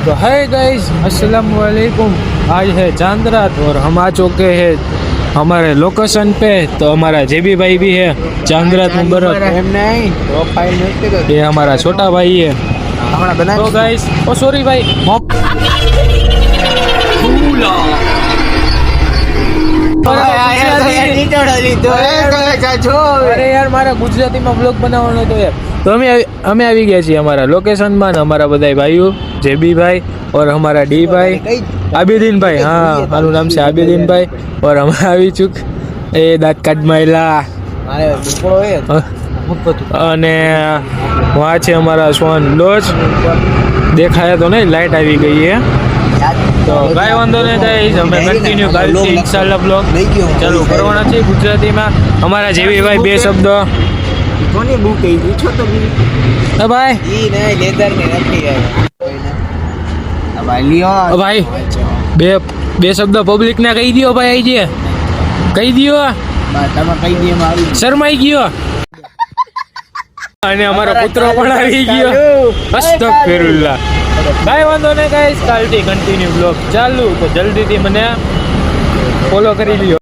तो है गाइस अस्सलाम वालेकुम। आज है चांद रात और हम आ चुके हैं हमारे लोकेशन पे। तो हमारा जेबी भाई भी है। चांद रात मुबारक। ये हमारा छोटा भाई है। तो गाइस ओ सॉरी भाई अरे यार મારા ગુજરાતીમાં બ્લોગ બનાવવાનો તો યાર। तो અમે આવી ગયા છીએ અમારા લોકેશનમાં। हमारा બધા ભાઈઓ जेबी भाई और हमारा डी भाई आबिदीन भाई, हाँ મારું નામ છે આબિદીન ભાઈ। और हम આવી ચૂક એ દાંત કાઢ માયલા અને वहाँ છે અમારા સોન લોજ। દેખાય તો નહીં, લાઈટ આવી ગઈ છે। તો કાંઈ વાંધો નહીં ગાઈસ, અમે કન્ટિન્યુ કાલથી ઇન્શાલ્લાહ બ્લોગ ચાલુ કરવાના છે ગુજરાતીમાં। અમારા જેવી ભાઈ બે શબ્દ કોની બુક કહી પૂછો તો ભાઈ ઈ ને લેધર ની નથી ભાઈ લિયો ભાઈ બે શબ્દ પબ્લિક ને કહી દો ભાઈ। આઈ જે કહી દો, તમે કહી દે મારી શરમાઈ ગયો અને અમારો પુત્ર પણ આવી ગયો। અસ્તગફિરુલ્લાહ। કાંઈ વાંધો નહીં ગાઈસ, કાલથી કન્ટિન્યુ બ્લોગ ચાલુ। તો જલ્દીથી મને ફોલો કરી લ્યો।